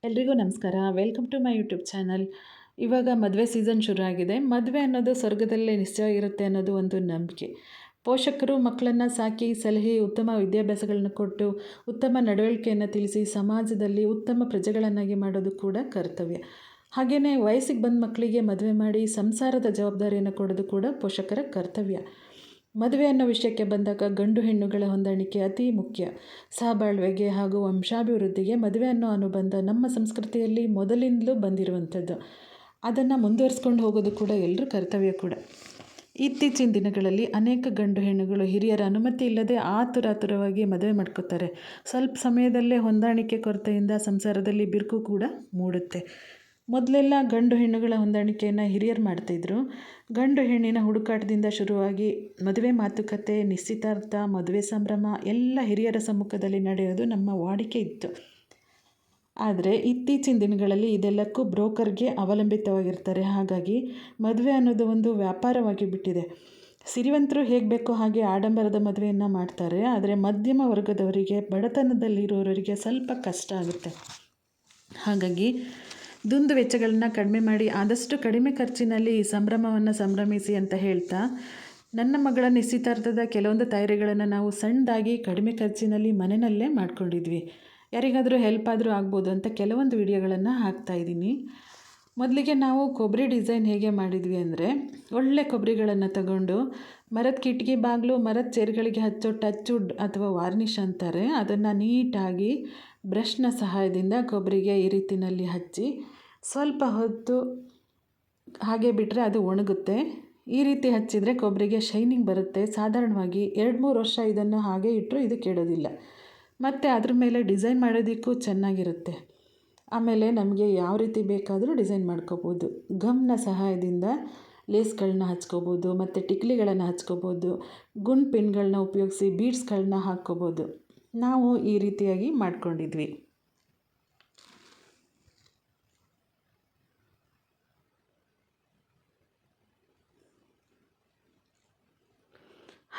ಎಲ್ರಿಗೂ ನಮಸ್ಕಾರ. Welcome to my YouTube channel. ಇವಾಗ ಮದುವೆ ಸೀಸನ್ ಶುರು ಆಗಿದೆ. ಮದುವೆ ಅನ್ನೋದು ಸ್ವರ್ಗದಲ್ಲೇ ನಿಶ್ಚಯ ಇರುತ್ತೆ ಅನ್ನೋದು ಒಂದು ನಂಬಿಕೆ. ಪೋಷಕರು ಮಕ್ಕಳನ್ನು ಸಾಕಿ, ಸಲಹೆ, ಉತ್ತಮ ವಿದ್ಯಾಭ್ಯಾಸಗಳನ್ನು ಕೊಟ್ಟು, ಉತ್ತಮ ನಡವಳಿಕೆಯನ್ನು ತಿಳಿಸಿ, ಸಮಾಜದಲ್ಲಿ ಉತ್ತಮ ಪ್ರಜೆಗಳನ್ನಾಗಿ ಮಾಡೋದು ಕೂಡ ಕರ್ತವ್ಯ. ಹಾಗೆಯೇ ವಯಸ್ಸಿಗೆ ಬಂದ ಮಕ್ಕಳಿಗೆ ಮದುವೆ ಮಾಡಿ ಸಂಸಾರದ ಜವಾಬ್ದಾರಿಯನ್ನು ಕೊಡೋದು ಕೂಡ ಪೋಷಕರ ಕರ್ತವ್ಯ. ಮದುವೆ ಅನ್ನೋ ವಿಷಯಕ್ಕೆ ಬಂದಾಗ ಗಂಡು ಹೆಣ್ಣುಗಳ ಹೊಂದಾಣಿಕೆ ಅತಿ ಮುಖ್ಯ. ಸಹಬಾಳ್ವೆಗೆ ಹಾಗೂ ವಂಶಾಭಿವೃದ್ಧಿಗೆ ಮದುವೆ ಅನ್ನೋ ಅನುಬಂಧ ನಮ್ಮ ಸಂಸ್ಕೃತಿಯಲ್ಲಿ ಮೊದಲಿಂದಲೂ ಬಂದಿರುವಂಥದ್ದು. ಅದನ್ನು ಮುಂದುವರಿಸ್ಕೊಂಡು ಹೋಗೋದು ಕೂಡ ಎಲ್ಲರ ಕರ್ತವ್ಯ ಕೂಡ. ಇತ್ತೀಚಿನ ದಿನಗಳಲ್ಲಿ ಅನೇಕ ಗಂಡು ಹೆಣ್ಣುಗಳು ಹಿರಿಯರ ಅನುಮತಿ ಇಲ್ಲದೆ ಆತುರಾತುರವಾಗಿ ಮದುವೆ ಮಾಡ್ಕೋತಾರೆ. ಸ್ವಲ್ಪ ಸಮಯದಲ್ಲೇ ಹೊಂದಾಣಿಕೆ ಕೊರತೆಯಿಂದ ಸಂಸಾರದಲ್ಲಿ ಬಿರುಕು ಕೂಡ ಮೂಡುತ್ತೆ. ಮೊದಲೆಲ್ಲ ಗಂಡು ಹೆಣ್ಣುಗಳ ಹೊಂದಾಣಿಕೆಯನ್ನು ಹಿರಿಯರು ಮಾಡ್ತಾಯಿದ್ರು. ಗಂಡು ಹೆಣ್ಣಿನ ಹುಡುಕಾಟದಿಂದ ಶುರುವಾಗಿ ಮದುವೆ ಮಾತುಕತೆ, ನಿಶ್ಚಿತಾರ್ಥ, ಮದುವೆ ಸಂಭ್ರಮ ಎಲ್ಲ ಹಿರಿಯರ ಸಮ್ಮುಖದಲ್ಲಿ ನಡೆಯೋದು ನಮ್ಮ ವಾಡಿಕೆ ಇತ್ತು. ಆದರೆ ಇತ್ತೀಚಿನ ದಿನಗಳಲ್ಲಿ ಇದೆಲ್ಲಕ್ಕೂ ಬ್ರೋಕರ್ಗೆ ಅವಲಂಬಿತವಾಗಿರ್ತಾರೆ. ಹಾಗಾಗಿ ಮದುವೆ ಅನ್ನೋದು ಒಂದು ವ್ಯಾಪಾರವಾಗಿ ಬಿಟ್ಟಿದೆ. ಸಿರಿವಂತರು ಹೇಗೆ ಬೇಕೋ ಹಾಗೆ ಆಡಂಬರದ ಮದುವೆಯನ್ನು ಮಾಡ್ತಾರೆ. ಆದರೆ ಮಧ್ಯಮ ವರ್ಗದವರಿಗೆ, ಬಡತನದಲ್ಲಿರೋರಿಗೆ ಸ್ವಲ್ಪ ಕಷ್ಟ ಆಗುತ್ತೆ. ಹಾಗಾಗಿ ದುಂದು ವೆಚ್ಚಗಳನ್ನು ಕಡಿಮೆ ಮಾಡಿ ಆದಷ್ಟು ಕಡಿಮೆ ಖರ್ಚಿನಲ್ಲಿ ಈ ಸಂಭ್ರಮವನ್ನು ಸಂಭ್ರಮಿಸಿ ಅಂತ ಹೇಳ್ತಾ, ನನ್ನ ಮಗಳ ನಿಶ್ಚಿತಾರ್ಥದ ಕೆಲವೊಂದು ತಯಾರಿಗಳನ್ನು ನಾವು ಸಣ್ಣದಾಗಿ ಕಡಿಮೆ ಖರ್ಚಿನಲ್ಲಿ ಮನೆಯಲ್ಲೇ ಮಾಡ್ಕೊಂಡಿದ್ವಿ. ಯಾರಿಗಾದರೂ ಹೆಲ್ಪ್ ಆದರೂ ಆಗ್ಬೋದು ಅಂತ ಕೆಲವೊಂದು ವಿಡಿಯೋಗಳನ್ನು ಹಾಕ್ತಾಯಿದ್ದೀನಿ. ಮೊದಲಿಗೆ ನಾವು ಕೊಬ್ಬರಿ ಡಿಸೈನ್ ಹೇಗೆ ಮಾಡಿದ್ವಿ ಅಂದರೆ, ಒಳ್ಳೆ ಕೊಬ್ಬರಿಗಳನ್ನು ತಗೊಂಡು ಮರದ ಕಿಟಕಿ ಬಾಗಿಲು, ಮರದ ಚೇರ್ಗಳಿಗೆ ಹಚ್ಚೋ ಟಚ್ ವುಡ್ ಅಥವಾ ವಾರ್ನಿಷ್ ಅಂತಾರೆ, ಅದನ್ನು ನೀಟಾಗಿ ಬ್ರಷ್ನ ಸಹಾಯದಿಂದ ಕೊಬ್ಬರಿಗೆ ಈ ರೀತಿಯಲ್ಲಿ ಹಚ್ಚಿ ಸ್ವಲ್ಪ ಹೊತ್ತು ಹಾಗೆ ಬಿಟ್ಟರೆ ಅದು ಒಣಗುತ್ತೆ. ಈ ರೀತಿ ಹಚ್ಚಿದರೆ ಕೊಬ್ಬರಿಗೆ ಶೈನಿಂಗ್ ಬರುತ್ತೆ. ಸಾಧಾರಣವಾಗಿ 2-3 ವರ್ಷ ಇದನ್ನು ಹಾಗೆ ಇಟ್ಟರು ಇದು ಕೆಡೋದಿಲ್ಲ. ಮತ್ತು ಅದ್ರ ಮೇಲೆ ಡಿಸೈನ್ ಮಾಡೋದಕ್ಕೂ ಚೆನ್ನಾಗಿರುತ್ತೆ. ಆಮೇಲೆ ನಮಗೆ ಯಾವ ರೀತಿ ಬೇಕಾದರೂ ಡಿಸೈನ್ ಮಾಡ್ಕೋಬೋದು. ಗಮ್ನ ಸಹಾಯದಿಂದ ಲೇಸ್ಗಳನ್ನ ಹಚ್ಕೋಬೋದು ಮತ್ತು ಟಿಕ್ಲಿಗಳನ್ನು ಹಚ್ಕೋಬೋದು. ಗುಂಡ್ ಪಿನ್ಗಳನ್ನ ಉಪಯೋಗಿಸಿ ಬೀಡ್ಸ್ಗಳನ್ನ ಹಾಕ್ಕೋಬೋದು. ನಾವು ಈ ರೀತಿಯಾಗಿ ಮಾಡ್ಕೊಂಡಿದ್ವಿ.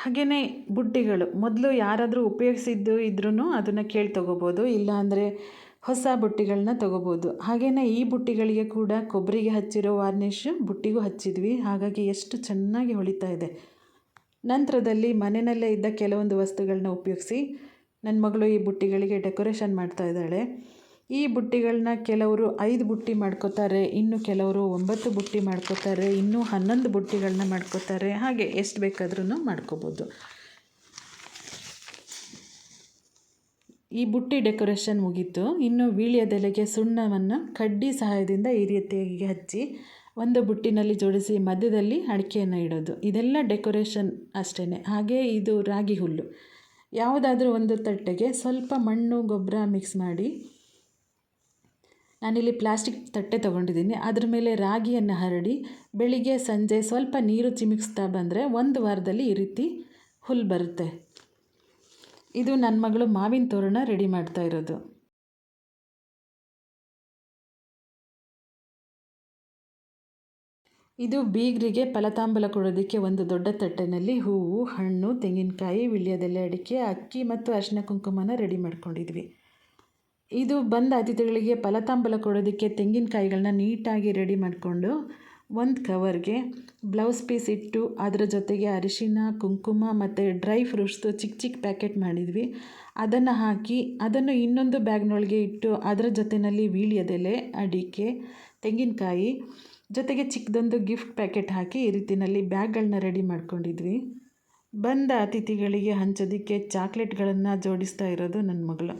ಹಾಗೆಯೇ ಬುಟ್ಟಿಗಳು ಮೊದಲು ಯಾರಾದರೂ ಉಪಯೋಗಿಸಿದ್ದು ಇದ್ರೂ ಅದನ್ನು ಕೇಳಿ ತೊಗೋಬೋದು. ಇಲ್ಲಾಂದರೆ ಹೊಸ ಬುಟ್ಟಿಗಳನ್ನ ತೊಗೋಬೋದು. ಹಾಗೆಯೇ ಈ ಬುಟ್ಟಿಗಳಿಗೆ ಕೂಡ ಕೊಬ್ಬರಿಗೆ ಹಚ್ಚಿರೋ ವಾರ್ನಿಷ್ ಬುಟ್ಟಿಗೂ ಹಚ್ಚಿದ್ವಿ. ಹಾಗಾಗಿ ಎಷ್ಟು ಚೆನ್ನಾಗಿ ಹೊಳಿತಾ ಇದೆ. ನಂತರದಲ್ಲಿ ಮನೆಯಲ್ಲೇ ಇದ್ದ ಕೆಲವೊಂದು ವಸ್ತುಗಳನ್ನ ಉಪಯೋಗಿಸಿ ನನ್ನ ಮಗಳು ಈ ಬುಟ್ಟಿಗಳಿಗೆ ಡೆಕೋರೇಷನ್ ಮಾಡ್ತಾ ಇದ್ದಾಳೆ. ಈ ಬುಟ್ಟಿಗಳನ್ನ ಕೆಲವರು 5 ಬುಟ್ಟಿ ಮಾಡ್ಕೋತಾರೆ, ಇನ್ನು ಕೆಲವರು 9 ಬುಟ್ಟಿ ಮಾಡ್ಕೋತಾರೆ, ಇನ್ನೂ 11 ಬುಟ್ಟಿಗಳನ್ನ ಮಾಡ್ಕೋತಾರೆ. ಹಾಗೆ ಎಷ್ಟು ಬೇಕಾದ್ರೂ ಮಾಡ್ಕೋಬೋದು. ಈ ಬುಟ್ಟಿ ಡೆಕೋರೇಷನ್ ಮುಗೀತು. ಇನ್ನು ವೀಳ್ಯದೆಲೆಗೆ ಸುಣ್ಣವನ್ನು ಕಡ್ಡಿ ಸಹಾಯದಿಂದ ಈ ರೀತಿಯಾಗಿ ಹಚ್ಚಿ ಒಂದು ಬುಟ್ಟಿನಲ್ಲಿ ಜೋಡಿಸಿ ಮಧ್ಯದಲ್ಲಿ ಅಡಿಕೆಯನ್ನು ಇಡೋದು. ಇದೆಲ್ಲ ಡೆಕೋರೇಷನ್ ಅಷ್ಟೇ. ಹಾಗೆ ಇದು ರಾಗಿ ಹುಲ್ಲು. ಯಾವುದಾದ್ರೂ ಒಂದು ತಟ್ಟೆಗೆ ಸ್ವಲ್ಪ ಮಣ್ಣು, ಗೊಬ್ಬರ ಮಿಕ್ಸ್ ಮಾಡಿ, ನಾನಿಲ್ಲಿ ಪ್ಲಾಸ್ಟಿಕ್ ತಟ್ಟೆ ತೊಗೊಂಡಿದ್ದೀನಿ. ಅದ್ರ ಮೇಲೆ ರಾಗಿಯನ್ನು ಹರಡಿ ಬೆಳಿಗ್ಗೆ ಸಂಜೆ ಸ್ವಲ್ಪ ನೀರು ಚಿಮುಕಿಸ್ತಾ ಬಂದರೆ 1 ವಾರದಲ್ಲಿ ಈ ರೀತಿ ಹುಲ್ಲು ಬರುತ್ತೆ. ಇದು ನನ್ನ ಮಗಳು ಮಾವಿನ ತೋರಣ ರೆಡಿ ಮಾಡ್ತಾ ಇರೋದು. ಇದು ಬೀಗರಿಗೆ ಫಲತಾಂಬೂಲ ಕೊಡೋದಕ್ಕೆ ಒಂದು ದೊಡ್ಡ ತಟ್ಟೆನಲ್ಲಿ ಹೂವು, ಹಣ್ಣು, ತೆಂಗಿನಕಾಯಿ, ವೀಳ್ಯದೆಲೆ, ಅಡಿಕೆ, ಅಕ್ಕಿ ಮತ್ತು ಅರಿಶಿನ ಕುಂಕುಮನ ರೆಡಿ ಮಾಡ್ಕೊಂಡಿದ್ವಿ. ಇದು ಬಂದ ಅತಿಥಿಗಳಿಗೆ ಫಲತಾಂಬೂಲ ಕೊಡೋದಕ್ಕೆ ತೆಂಗಿನಕಾಯಿಗಳನ್ನ ನೀಟಾಗಿ ರೆಡಿ ಮಾಡಿಕೊಂಡು ಒಂದು ಕವರ್ಗೆ ಬ್ಲೌಸ್ ಪೀಸ್ ಇಟ್ಟು ಅದರ ಜೊತೆಗೆ ಅರಿಶಿನ, ಕುಂಕುಮ ಮತ್ತು ಡ್ರೈ ಫ್ರೂಟ್ಸ್ದು ಚಿಕ್ಕ ಚಿಕ್ಕ ಪ್ಯಾಕೆಟ್ ಮಾಡಿದ್ವಿ. ಅದನ್ನು ಹಾಕಿ ಅದನ್ನು ಇನ್ನೊಂದು ಬ್ಯಾಗ್ನೊಳಗೆ ಇಟ್ಟು ಅದರ ಜೊತೆಯಲ್ಲಿ ವೀಳ್ಯದೆಲೆ, ಅಡಿಕೆ, ತೆಂಗಿನಕಾಯಿ ಜೊತೆಗೆ ಚಿಕ್ಕದೊಂದು ಗಿಫ್ಟ್ ಪ್ಯಾಕೆಟ್ ಹಾಕಿ ಈ ರೀತಿಯಲ್ಲಿ ಬ್ಯಾಗ್ಗಳನ್ನ ರೆಡಿ ಮಾಡ್ಕೊಂಡಿದ್ವಿ. ಬಂದ ಅತಿಥಿಗಳಿಗೆ ಹಂಚೋದಕ್ಕೆ ಚಾಕ್ಲೇಟ್ಗಳನ್ನು ಜೋಡಿಸ್ತಾ ಇರೋದು ನನ್ನ ಮಗಳು.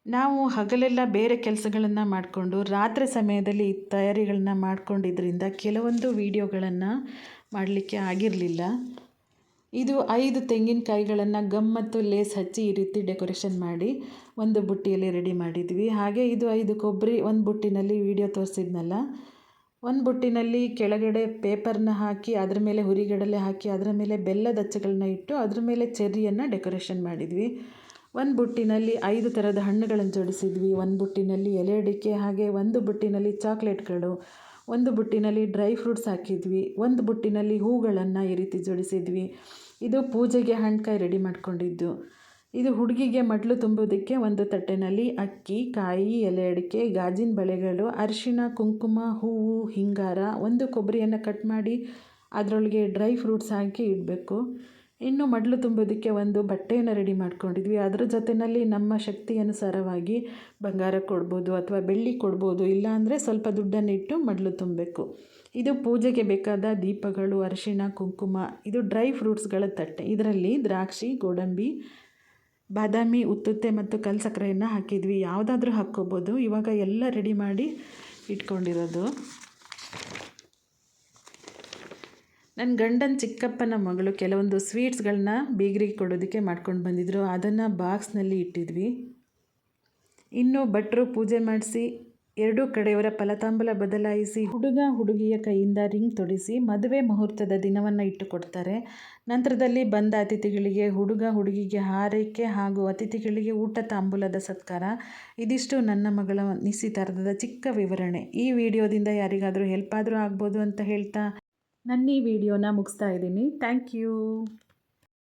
ನಾವು ಹಗಲೆಲ್ಲ ಬೇರೆ ಕೆಲಸಗಳನ್ನು ಮಾಡಿಕೊಂಡು ರಾತ್ರಿ ಸಮಯದಲ್ಲಿ ತಯಾರಿಗಳನ್ನ ಮಾಡ್ಕೊಂಡಿದ್ದರಿಂದ ಕೆಲವೊಂದು ವಿಡಿಯೋಗಳನ್ನು ಮಾಡಲಿಕ್ಕೆ ಆಗಿರಲಿಲ್ಲ. ಇದು 5 ತೆಂಗಿನಕಾಯಿಗಳನ್ನು ಗಮ್ ಮತ್ತು ಲೇಸ್ ಹಚ್ಚಿ ಈ ರೀತಿ ಡೆಕೋರೇಷನ್ ಮಾಡಿ ಒಂದು ಬುಟ್ಟಿಯಲ್ಲಿ ರೆಡಿ ಮಾಡಿದ್ವಿ. ಹಾಗೆ ಇದು 5 ಕೊಬ್ಬರಿ ಒಂದು ಬುಟ್ಟಿನಲ್ಲಿ ವಿಡಿಯೋ ತೋರಿಸಿದ್ನಲ್ಲ, ಒಂದು ಬುಟ್ಟಿನಲ್ಲಿ ಕೆಳಗಡೆ ಪೇಪರ್ನ ಹಾಕಿ ಅದ್ರ ಮೇಲೆ ಹುರಿಗಡಲೆ ಹಾಕಿ ಅದರ ಮೇಲೆ ಬೆಲ್ಲದ ಅಚ್ಚುಗಳನ್ನ ಇಟ್ಟು ಅದ್ರ ಮೇಲೆ ಚೆರ್ರಿಯನ್ನು ಡೆಕೋರೇಷನ್ ಮಾಡಿದ್ವಿ. ಒಂದು ಬುಟ್ಟಿನಲ್ಲಿ 5 ಥರದ ಹಣ್ಣುಗಳನ್ನು ಜೋಡಿಸಿದ್ವಿ. ಒಂದು ಬುಟ್ಟಿನಲ್ಲಿ ಎಲೆ ಅಡಿಕೆ, ಹಾಗೆ ಒಂದು ಬುಟ್ಟಿನಲ್ಲಿ ಚಾಕ್ಲೇಟ್ಗಳು, ಒಂದು ಬುಟ್ಟಿನಲ್ಲಿ ಡ್ರೈ ಫ್ರೂಟ್ಸ್ ಹಾಕಿದ್ವಿ. ಒಂದು ಬುಟ್ಟಿನಲ್ಲಿ ಹೂಗಳನ್ನು ಈ ರೀತಿ ಜೋಡಿಸಿದ್ವಿ. ಇದು ಪೂಜೆಗೆ ಹಣ್ಣುಕಾಯಿ ರೆಡಿ ಮಾಡ್ಕೊಂಡಿದ್ದು. ಇದು ಹುಡುಗಿಗೆ ಮಡ್ಲು ತುಂಬುವುದಕ್ಕೆ ಒಂದು ತಟ್ಟೆನಲ್ಲಿ ಅಕ್ಕಿ, ಕಾಯಿ, ಎಲೆ ಅಡಿಕೆ, ಗಾಜಿನ ಬಳೆಗಳು, ಅರಿಶಿಣ, ಕುಂಕುಮ, ಹೂವು, ಹಿಂಗಾರ, ಒಂದು ಕೊಬ್ಬರಿಯನ್ನು ಕಟ್ ಮಾಡಿ ಅದರೊಳಗೆ ಡ್ರೈ ಫ್ರೂಟ್ಸ್ ಹಾಕಿ ಇಡಬೇಕು. ಇನ್ನು ಮಡ್ಲು ತುಂಬೋದಕ್ಕೆ ಒಂದು ಬಟ್ಟೆಯನ್ನು ರೆಡಿ ಮಾಡ್ಕೊಂಡಿದ್ವಿ. ಅದರ ಜೊತೆಯಲ್ಲಿ ನಮ್ಮ ಶಕ್ತಿ ಅನುಸಾರವಾಗಿ ಬಂಗಾರ ಕೊಡ್ಬೋದು ಅಥವಾ ಬೆಳ್ಳಿ ಕೊಡ್ಬೋದು, ಇಲ್ಲಾಂದರೆ ಸ್ವಲ್ಪ ದುಡ್ಡನ್ನಿಟ್ಟು ಮಡ್ಲು ತುಂಬಬೇಕು. ಇದು ಪೂಜೆಗೆ ಬೇಕಾದ ದೀಪಗಳು, ಅರಿಶಿಣ, ಕುಂಕುಮ. ಇದು ಡ್ರೈ ಫ್ರೂಟ್ಸ್ಗಳ ತಟ್ಟೆ. ಇದರಲ್ಲಿ ದ್ರಾಕ್ಷಿ, ಗೋಡಂಬಿ, ಬಾದಾಮಿ, ಉತ್ತುತ್ತೆ ಮತ್ತು ಕಲ್ಲು ಸಕ್ಕರೆಯನ್ನು ಹಾಕಿದ್ವಿ. ಯಾವುದಾದ್ರೂ ಹಾಕ್ಕೋಬೋದು. ಇವಾಗ ಎಲ್ಲ ರೆಡಿ ಮಾಡಿ ಇಟ್ಕೊಂಡಿರೋದು. ನನ್ನ ಗಂಡನ ಚಿಕ್ಕಪ್ಪನ ಮಗಳು ಕೆಲವೊಂದು ಸ್ವೀಟ್ಸ್ಗಳನ್ನ ಬೀಗರಿಗೆ ಕೊಡೋದಕ್ಕೆ ಮಾಡ್ಕೊಂಡು ಬಂದಿದ್ದರು. ಅದನ್ನು ಬಾಕ್ಸ್ನಲ್ಲಿ ಇಟ್ಟಿದ್ವಿ. ಇನ್ನು ಭಟ್ರು ಪೂಜೆ ಮಾಡಿಸಿ ಎರಡೂ ಕಡೆಯವರ ಫಲತಾಂಬೂಲ ಬದಲಾಯಿಸಿ ಹುಡುಗ ಹುಡುಗಿಯ ಕೈಯಿಂದ ರಿಂಗ್ ತೊಡಿಸಿ ಮದುವೆ ಮುಹೂರ್ತದ ದಿನವನ್ನು ಇಟ್ಟುಕೊಡ್ತಾರೆ. ನಂತರದಲ್ಲಿ ಬಂದ ಅತಿಥಿಗಳಿಗೆ ಹುಡುಗ ಹುಡುಗಿಗೆ ಹಾರೈಕೆ ಹಾಗೂ ಅತಿಥಿಗಳಿಗೆ ಊಟ ತಾಂಬೂಲದ ಸತ್ಕಾರ. ಇದಿಷ್ಟು ನನ್ನ ಮಗಳ ನಿಶ್ಚಿತಾರ್ಥದ ಚಿಕ್ಕ ವಿವರಣೆ. ಈ ವಿಡಿಯೋದಿಂದ ಯಾರಿಗಾದರೂ ಹೆಲ್ಪ್ ಆದರೂ ಆಗ್ಬೋದು ಅಂತ ಹೇಳ್ತಾ ನನ್ನ ಈ ವಿಡಿಯೋನ ಮುಗಿಸ್ತಾ ಇದ್ದೀನಿ. Thank you.